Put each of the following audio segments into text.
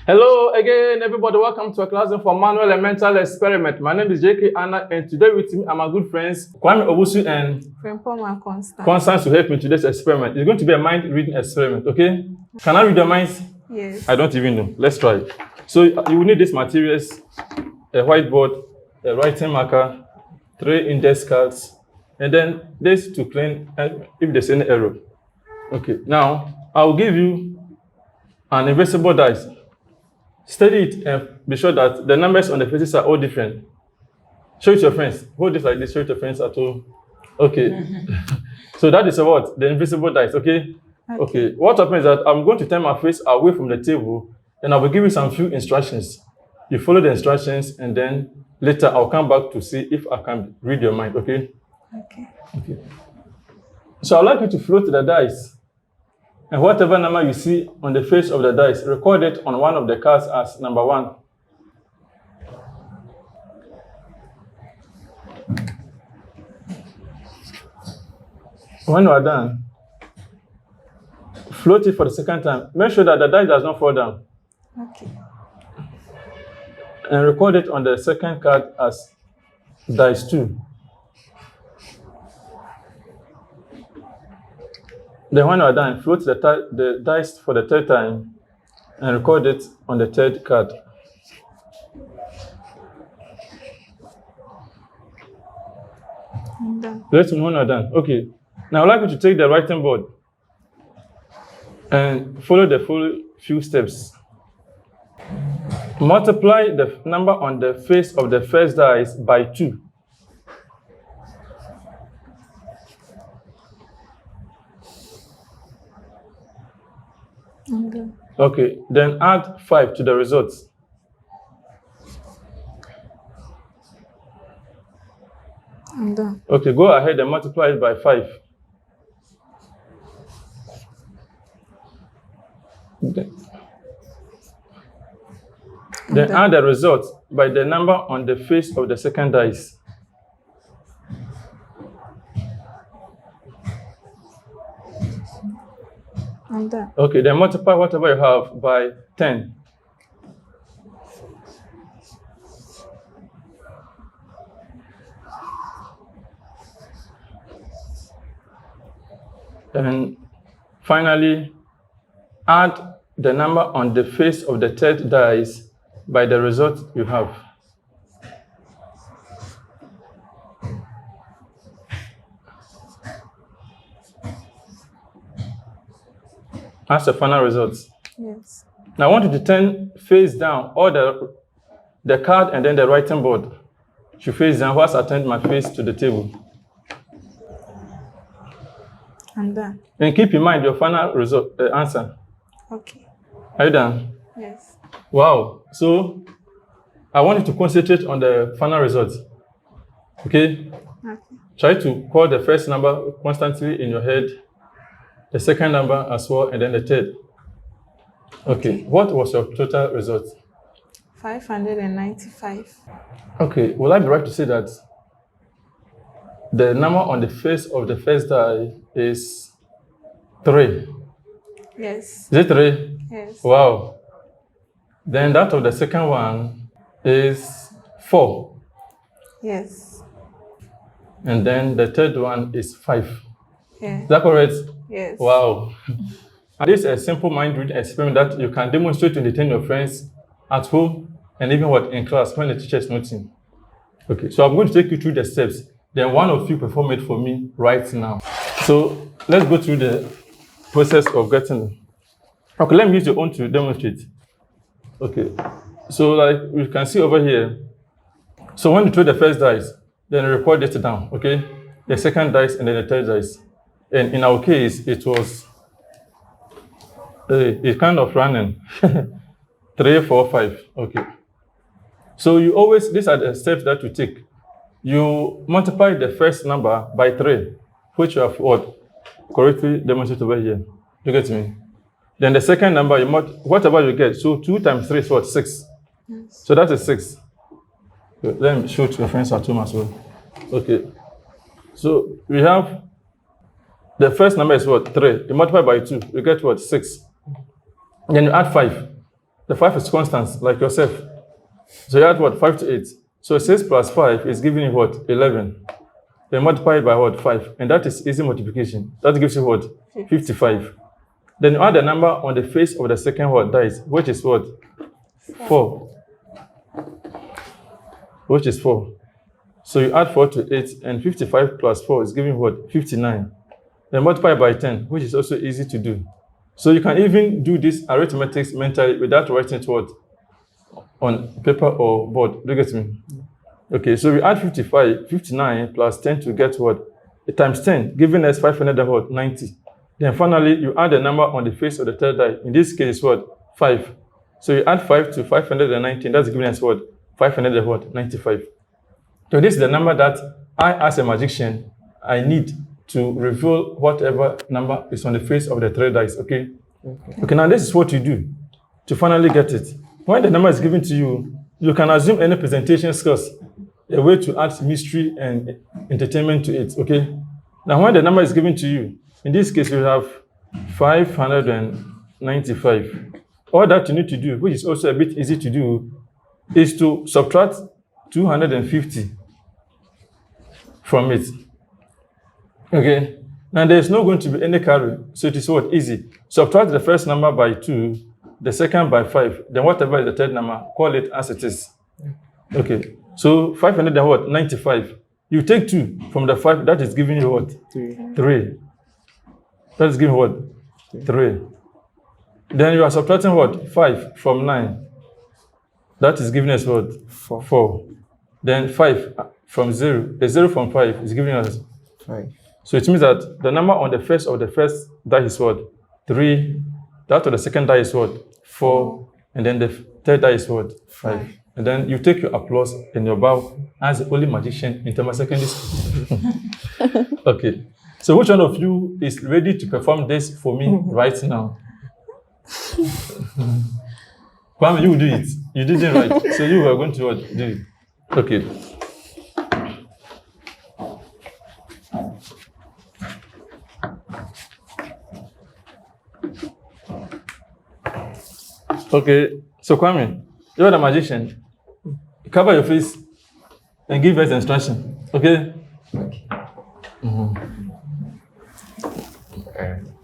Hello again, everybody. Welcome to a class for manual and mental experiment. My name is JK Anna, and today with me are my good friends Kwame Obusu and Constance to help me in today's experiment. It's going to be a mind reading experiment, okay? Can I read your minds? Yes. I don't even know. Let's try. So you will need these materials: a whiteboard, a writing marker, 3 index cards, and then this to clean if there's any error. Okay. Now I will give you an invisible dice. Study it and be sure that the numbers on the faces are all different. Show it to your friends. Hold this like this, show it to your friends at home. Okay. So that is what? The invisible dice, okay? Okay. What happens is that I'm going to turn my face away from the table and I will give you some few instructions. You follow the instructions and then later I'll come back to see if I can read your mind, okay? Okay. So I'd like you to float the dice. And whatever number you see on the face of the dice, record it on one of the cards as number 1. When you are done, float it for the second time. Make sure that the dice does not fall down. Okay. And record it on the second card as dice 2. Then when you are done, float the dice for the third time and record it on the third card. I'm done. Let me know when you are done. Okay. Now I'd like you to take the writing board and follow the full few steps. Multiply the number on the face of the first dice by 2. I'm done. Okay, then add 5 to the results. I'm done. Okay, go ahead and multiply it by 5. Then add the result by the number on the face of the second dice. I'm done. Okay, then multiply whatever you have by 10. And finally, add the number on the face of the third dice by the result you have. That's the final result. Yes. Now I want you to turn face down, or the card and then the writing board should face down whilst I turn my face to the table. I'm done. And keep in mind your final result answer. Okay. Are you done? Yes. Wow. So I want you to concentrate on the final result. Okay? Okay. Try to call the first number constantly in your head, the second number as well, and then the third. Okay. What was your total result? 595. Okay. Will I be right to say that the number on the face of the first die is 3? Yes. Is it 3? Yes. Wow. Then that of the second one is 4. Yes. And then the third one is 5. Yes. Is that correct? Yes. Wow. And this is a simple mind reading experiment that you can demonstrate to entertain your friends at home and even in class when the teacher is noting. Okay, so I'm going to take you through the steps. Then one of you perform it for me right now. So let's go through the process of getting them. Okay, let me use your own to demonstrate. Okay, so like you can see over here. So when you throw the first dice, then record it down, okay? The second dice and then the third dice. And in our case, it was it's kind of running. 3, 4, 5. Okay. So you always, these are the steps that you take. You multiply the first number by 3, which you have correctly demonstrated over here. You get me? Then the second number, whatever you get. So 2 times 3 is what? 6. Yes. So that is 6. Let me show it to your friends at home as well. Okay. So we have the first number is what? 3. You multiply by 2, you get what? 6. Then you add 5. The 5 is constant, like yourself. So you add what? 5 to 8. So 6 plus 5 is giving you what? 11. Then multiply it by what? 5. And that is easy multiplication. That gives you what? 55. Then you add the number on the face of the second what? Dice, which is what? 4. Which is 4. So you add 4 to 8, and 55 plus 4 is giving what? 59. Then multiply by 10, which is also easy to do. So you can even do this arithmetic mentally without writing it what? On paper or board. Do you get me? Okay, so we add 59 plus 10 to get what? Times 10, giving us 500 and what? 90. Then finally, you add the number on the face of the third die. In this case, what? 5. So you add 5 to 519, that's giving us what? 500 and what? 95. So this is the number that I, as a magician, I need to reveal whatever number is on the face of the third dice, okay? Okay, now this is what you do to finally get it. When the number is given to you, you can assume any presentation skills, a way to add mystery and entertainment to it, okay? Now when the number is given to you, in this case you have 595. All that you need to do, which is also a bit easy to do, is to subtract 250 from it. Okay, now there's not going to be any carry, so it is what? Easy. Subtract the first number by 2, the second by 5, then whatever is the third number, call it as it is. Okay, so 595. You take 2 from the 5, that is giving you what? 3. That is giving what? 3. Then you are subtracting what? 5 from 9. That is giving us what? 4. Then 5 from 0. A 0 from 5 is giving us 5. So it means that the number on the face of the first die is what? 3. That of the second die is what? 4. And then the third die is what? 5. And then you take your applause and your bow as the only magician in Tema Secondary School. Okay. So which one of you is ready to perform this for me right now? Kwame, you do it. You did it right. So you are going to what? Do it. Okay. Okay, so Kwame, you're the magician. Cover your face and give us instruction. Okay?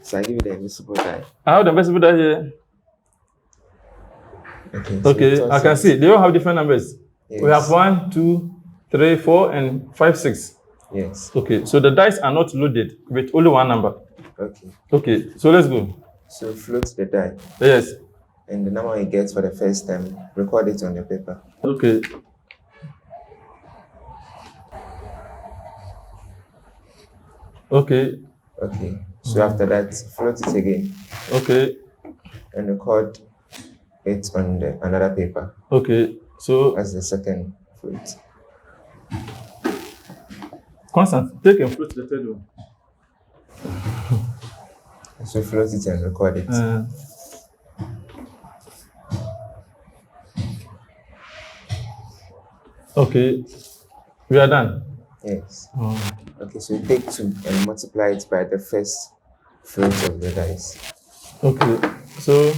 So I give you the invisible die. I have the invisible die here. Okay. Okay, I can see. They all have different numbers. Yes. We have 1, 2, 3, 4, and 5, 6. Yes. Okay, so the dice are not loaded with only one number. Okay. Okay, so let's go. So float the die. Yes. And the number you get for the first time, record it on your paper. Okay. Okay. Okay. So after that, float it again Okay. and record it on the another paper Okay. So, as the second float. Constant, take and float the third one. So float it and record it. Okay. We are done. Yes. Okay, so you take 2 and multiply it by the first float of the dice. Okay. So,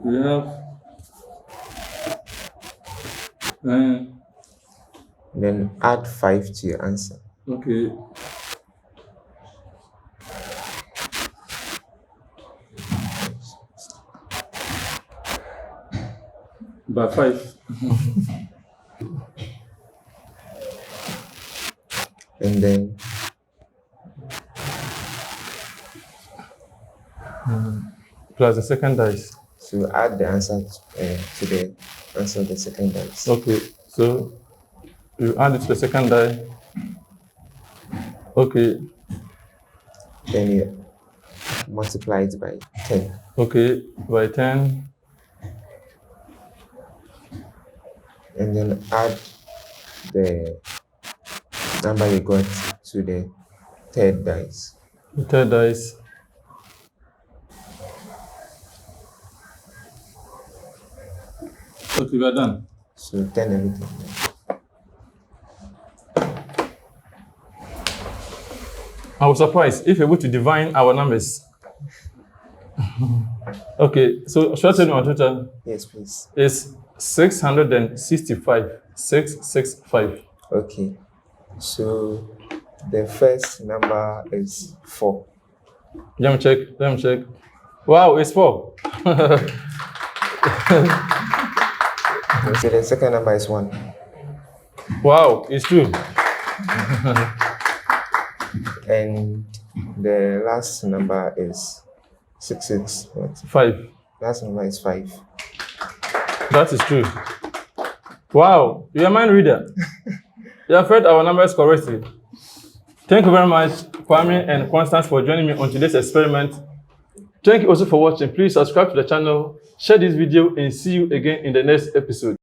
we have Then add 5 to your answer. okay. By 5. And then Plus the second dice. so add the answer to the answer of the second dice. Okay. So you add it to the second die. Okay. Then you multiply it by 10. Okay. By 10. And then add the number you got to the third dice. The third dice. Okay, we are done. So 10 everything. I was surprised if you're able to divine our numbers. Okay, so short term on Twitter Yes, please. is 665. 665. Okay. So the first number is 4. Let me check. Wow, it's 4. So the second number is 1. Wow, it's true. And the last number is 66. What? 5. Last number is 5. That is true. Wow, you're a mind reader. You have read our numbers correctly. Thank you very much, Kwame and Constance, for joining me on today's experiment. Thank you also for watching. Please subscribe to the channel, share this video, and see you again in the next episode.